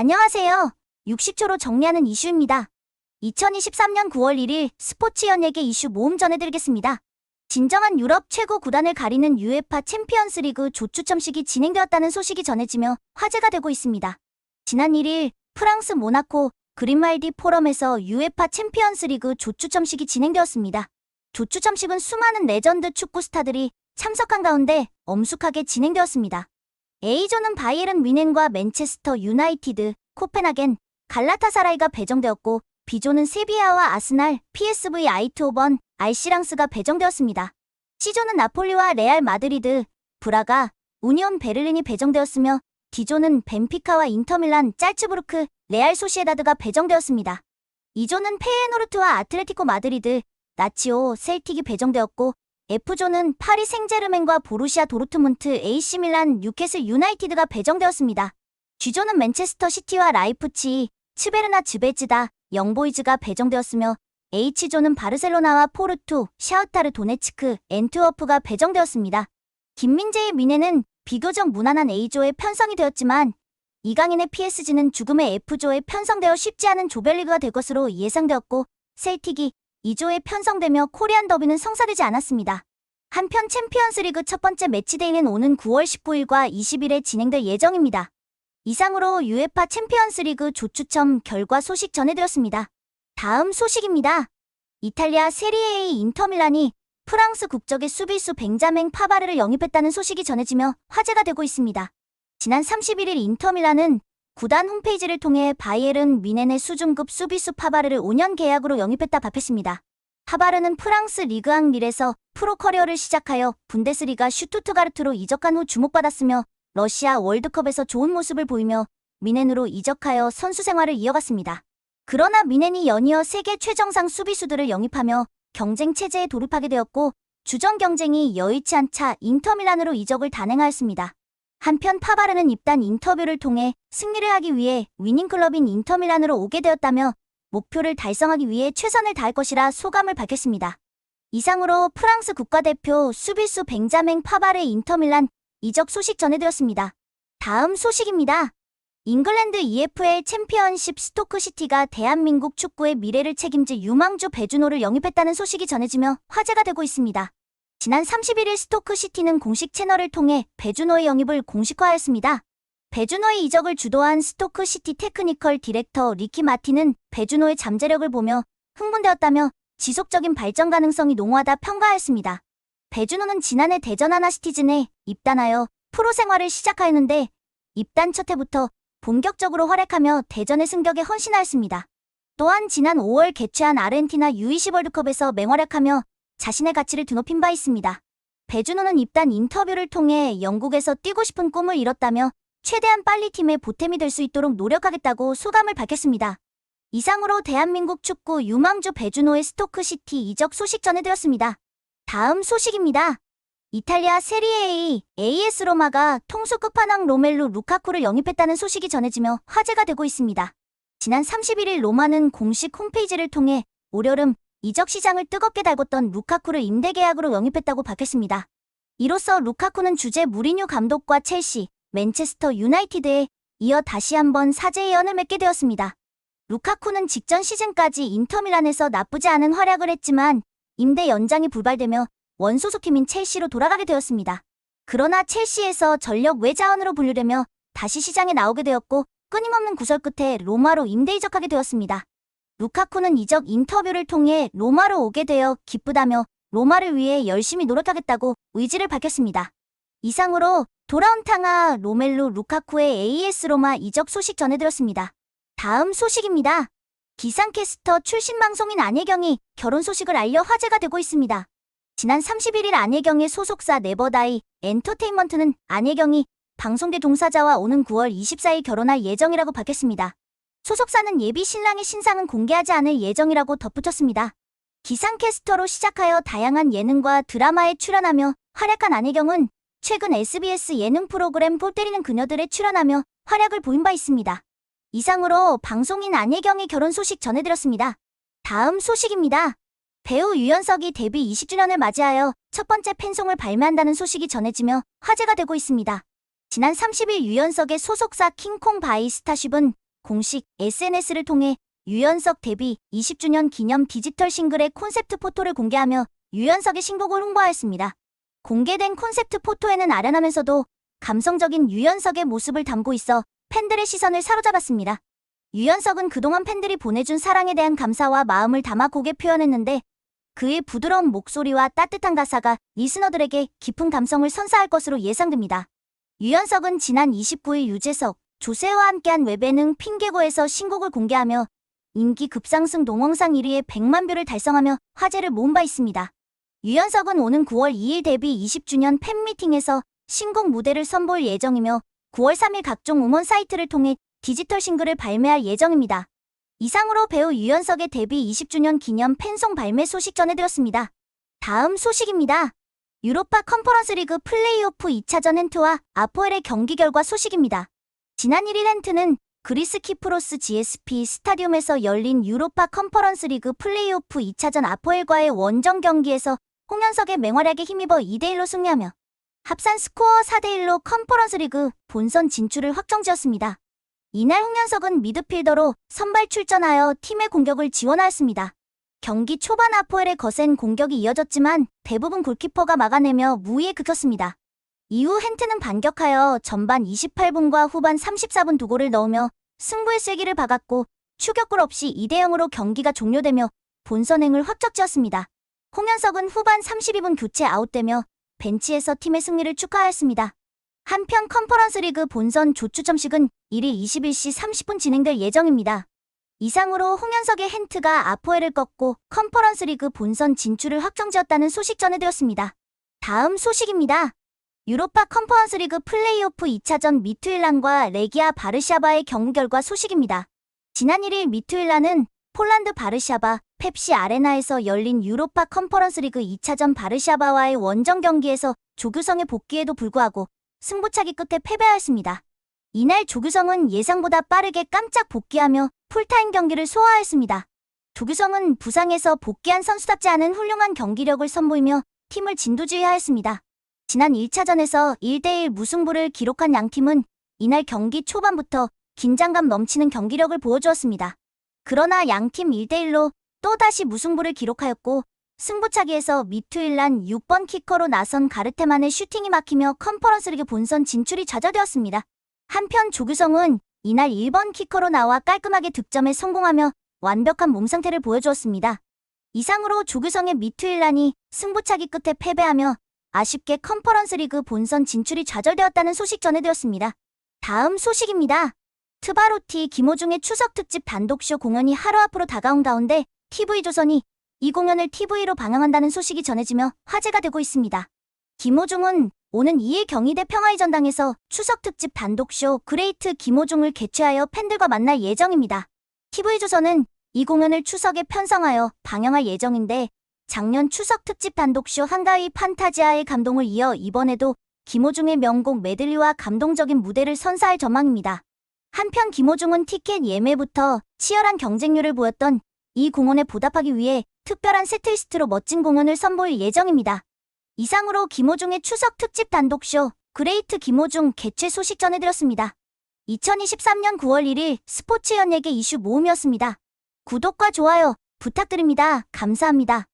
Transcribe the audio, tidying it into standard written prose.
안녕하세요. 60초로 정리하는 이슈입니다. 2023년 9월 1일 스포츠 연예계 이슈 모음 전해드리겠습니다. 진정한 유럽 최고 구단을 가리는 UEFA 챔피언스 리그 조추첨식이 진행되었다는 소식이 전해지며 화제가 되고 있습니다. 지난 1일 프랑스 모나코 그린말디 포럼에서 UEFA 챔피언스 리그 조추첨식이 진행되었습니다. 조추첨식은 수많은 레전드 축구 스타들이 참석한 가운데 엄숙하게 진행되었습니다. A조는 바이에른 뮌헨과 맨체스터 유나이티드, 코펜하겐, 갈라타사라이가 배정되었고 B조는 세비야와 아스날, PSV 아이트호번, 알시랑스가 배정되었습니다. C조는 나폴리와 레알 마드리드, 브라가, 우니온 베를린이 배정되었으며 D조는 벤피카와 인터밀란, 짤츠부르크, 레알 소시에다드가 배정되었습니다. E조는 페예노르트와 아틀레티코 마드리드, 나치오, 셀틱이 배정되었고 F조는 파리 생제르맹과 보루시아 도르트문트, AC밀란, 뉴캐슬 유나이티드가 배정되었습니다. G조는 맨체스터 시티와 라이프치히, 츠베르나 즈베즈다, 영보이즈가 배정되었으며 H조는 바르셀로나와 포르투, 샤흐타르 도네츠크, 엔트워프가 배정되었습니다. 김민재의 뮌헨은 비교적 무난한 A조에 편성이 되었지만 이강인의 PSG는 죽음의 F조에 편성되어 쉽지 않은 조별리그가 될 것으로 예상되었고 셀틱이 2조에 편성되며 코리안 더비는 성사되지 않았습니다. 한편 챔피언스리그 첫 번째 매치데이는 오는 9월 19일과 20일에 진행될 예정입니다. 이상으로 UEFA 챔피언스리그 조추첨 결과 소식 전해드렸습니다. 다음 소식입니다. 이탈리아 세리에 A 인터밀란이 프랑스 국적의 수비수 벤자맹 파바르를 영입했다는 소식이 전해지며 화제가 되고 있습니다. 지난 31일 인터밀란은 구단 홈페이지를 통해 바이에른 뮌헨의 수준급 수비수 파바르를 5년 계약으로 영입했다 밝혔습니다. 파바르는 프랑스 리그앙 릴에서 프로 커리어를 시작하여 분데스리가 슈투트가르트로 이적한 후 주목받았으며 러시아 월드컵에서 좋은 모습을 보이며 뮌헨으로 이적하여 선수 생활을 이어갔습니다. 그러나 뮌헨이 연이어 세계 최정상 수비수들을 영입하며 경쟁 체제에 돌입하게 되었고 주전 경쟁이 여의치 않자 인터밀란으로 이적을 단행하였습니다. 한편 파바르는 입단 인터뷰를 통해 승리를 하기 위해 위닝클럽인 인터밀란으로 오게 되었다며 목표를 달성하기 위해 최선을 다할 것이라 소감을 밝혔습니다. 이상으로 프랑스 국가대표 수비수 벤자맹 파바르의 인터밀란 이적 소식 전해드렸습니다. 다음 소식입니다. 잉글랜드 EFL 챔피언십 스토크시티가 대한민국 축구의 미래를 책임질 유망주 배준호를 영입했다는 소식이 전해지며 화제가 되고 있습니다. 지난 31일 스토크시티는 공식 채널을 통해 배준호의 영입을 공식화하였습니다. 배준호의 이적을 주도한 스토크시티 테크니컬 디렉터 리키 마틴은 배준호의 잠재력을 보며 흥분되었다며 지속적인 발전 가능성이 농후하다 평가하였습니다. 배준호는 지난해 대전 하나시티즌에 입단하여 프로 생활을 시작하였는데 입단 첫 해부터 본격적으로 활약하며 대전의 승격에 헌신하였습니다. 또한 지난 5월 개최한 아르헨티나 U20 월드컵에서 맹활약하며 자신의 가치를 드높인 바 있습니다. 배준호는 입단 인터뷰를 통해 영국에서 뛰고 싶은 꿈을 이뤘다며 최대한 빨리 팀의 보탬이 될 수 있도록 노력하겠다고 소감을 밝혔습니다. 이상으로 대한민국 축구 유망주 배준호의 스토크시티 이적 소식 전해드렸습니다. 다음 소식입니다. 이탈리아 세리에 A, AS 로마가 통수 끝판왕 로멜루 루카쿠를 영입했다는 소식이 전해지며 화제가 되고 있습니다. 지난 31일 로마는 공식 홈페이지를 통해 올여름 이적 시장을 뜨겁게 달궜던 루카쿠를 임대 계약으로 영입했다고 밝혔습니다. 이로써 루카쿠는 주제 무리뉴 감독과 첼시, 맨체스터 유나이티드에 이어 다시 한번 사제의 연을 맺게 되었습니다. 루카쿠는 직전 시즌까지 인터밀란에서 나쁘지 않은 활약을 했지만 임대 연장이 불발되며 원소속팀인 첼시로 돌아가게 되었습니다. 그러나 첼시에서 전력 외자원으로 분류되며 다시 시장에 나오게 되었고 끊임없는 구설 끝에 로마로 임대 이적하게 되었습니다. 루카쿠는 이적 인터뷰를 통해 로마로 오게 되어 기쁘다며 로마를 위해 열심히 노력하겠다고 의지를 밝혔습니다. 이상으로 돌아온 탕아 로멜루 루카쿠의 AS 로마 이적 소식 전해드렸습니다. 다음 소식입니다. 기상캐스터 출신 방송인 안혜경이 결혼 소식을 알려 화제가 되고 있습니다. 지난 31일 안혜경의 소속사 네버다이 엔터테인먼트는 안혜경이 방송계 종사자와 오는 9월 24일 결혼할 예정이라고 밝혔습니다. 소속사는 예비 신랑의 신상은 공개하지 않을 예정이라고 덧붙였습니다. 기상캐스터로 시작하여 다양한 예능과 드라마에 출연하며 활약한 안혜경은 최근 SBS 예능 프로그램 볼 때리는 그녀들에 출연하며 활약을 보인 바 있습니다. 이상으로 방송인 안혜경의 결혼 소식 전해드렸습니다. 다음 소식입니다. 배우 유연석이 데뷔 20주년을 맞이하여 첫 번째 팬송을 발매한다는 소식이 전해지며 화제가 되고 있습니다. 지난 30일 유연석의 소속사 킹콩 바이 스타쉽은 공식 SNS를 통해 유연석 데뷔 20주년 기념 디지털 싱글의 콘셉트 포토를 공개하며 유연석의 신곡을 홍보하였습니다. 공개된 콘셉트 포토에는 아련하면서도 감성적인 유연석의 모습을 담고 있어 팬들의 시선을 사로잡았습니다. 유연석은 그동안 팬들이 보내준 사랑에 대한 감사와 마음을 담아 곡에 표현했는데 그의 부드러운 목소리와 따뜻한 가사가 리스너들에게 깊은 감성을 선사할 것으로 예상됩니다. 유연석은 지난 29일 유재석, 조세호와 함께한 웹예능 핑계고에서 신곡을 공개하며 인기 급상승 동영상 1위의 100만 뷰를 달성하며 화제를 모은 바 있습니다. 유연석은 오는 9월 2일 데뷔 20주년 팬미팅에서 신곡 무대를 선보일 예정이며 9월 3일 각종 음원 사이트를 통해 디지털 싱글을 발매할 예정입니다. 이상으로 배우 유연석의 데뷔 20주년 기념 팬송 발매 소식 전해드렸습니다. 다음 소식입니다. 유로파 컨퍼런스 리그 플레이오프 2차전 헨트와 아포엘의 경기 결과 소식입니다. 지난 1일 헨트는 그리스 키프로스 GSP 스타디움에서 열린 유로파 컨퍼런스 리그 플레이오프 2차전 아포엘과의 원정 경기에서 홍현석의 맹활약에 힘입어 2대1로 승리하며 합산 스코어 4대1로 컨퍼런스 리그 본선 진출을 확정지었습니다. 이날 홍현석은 미드필더로 선발 출전하여 팀의 공격을 지원하였습니다. 경기 초반 아포엘의 거센 공격이 이어졌지만 대부분 골키퍼가 막아내며 무위에 그쳤습니다. 이후 헨트는 반격하여 전반 28분과 후반 34분 두 골을 넣으며 승부의 쐐기를 박았고 추격골 없이 2대0으로 경기가 종료되며 본선행을 확정지었습니다. 홍현석은 후반 32분 교체 아웃되며 벤치에서 팀의 승리를 축하하였습니다. 한편 컨퍼런스 리그 본선 조추첨식은 1일 21시 30분 진행될 예정입니다. 이상으로 홍현석의 헨트가 아포엘을 꺾고 컨퍼런스 리그 본선 진출을 확정지었다는 소식 전해드렸습니다. 다음 소식입니다. 유로파 컨퍼런스 리그 플레이오프 2차전 미투일란과 레기아 바르샤바의 경기 결과 소식입니다. 지난 1일 미투일란은 폴란드 바르샤바 펩시 아레나에서 열린 유로파 컨퍼런스 리그 2차전 바르샤바와의 원정 경기에서 조규성의 복귀에도 불구하고 승부차기 끝에 패배하였습니다. 이날 조규성은 예상보다 빠르게 깜짝 복귀하며 풀타임 경기를 소화하였습니다. 조규성은 부상에서 복귀한 선수답지 않은 훌륭한 경기력을 선보이며 팀을 진두지휘하였습니다. 지난 1차전에서 1대1 무승부를 기록한 양팀은 이날 경기 초반부터 긴장감 넘치는 경기력을 보여주었습니다. 그러나 양팀 1대1로 또다시 무승부를 기록하였고 승부차기에서 미투일란 6번 키커로 나선 가르테만의 슈팅이 막히며 컨퍼런스 리그 본선 진출이 좌절되었습니다. 한편 조규성은 이날 1번 키커로 나와 깔끔하게 득점에 성공하며 완벽한 몸 상태를 보여주었습니다. 이상으로 조규성의 미투일란이 승부차기 끝에 패배하며 아쉽게 컨퍼런스 리그 본선 진출이 좌절되었다는 소식 전해드렸습니다. 다음 소식입니다. 트바로티 김호중의 추석 특집 단독쇼 공연이 하루 앞으로 다가온 가운데 TV조선이 이 공연을 TV로 방영한다는 소식이 전해지며 화제가 되고 있습니다. 김호중은 오는 2일 경희대 평화의 전당에서 추석 특집 단독쇼 그레이트 김호중을 개최하여 팬들과 만날 예정입니다. TV조선은 이 공연을 추석에 편성하여 방영할 예정인데 작년 추석 특집 단독쇼 한가위 판타지아의 감동을 이어 이번에도 김호중의 명곡 메들리와 감동적인 무대를 선사할 전망입니다. 한편 김호중은 티켓 예매부터 치열한 경쟁률을 보였던 이 공연에 보답하기 위해 특별한 세트리스트로 멋진 공연을 선보일 예정입니다. 이상으로 김호중의 추석 특집 단독쇼 그레이트 김호중 개최 소식 전해드렸습니다. 2023년 9월 1일 스포츠 연예계 이슈 모음이었습니다. 구독과 좋아요 부탁드립니다. 감사합니다.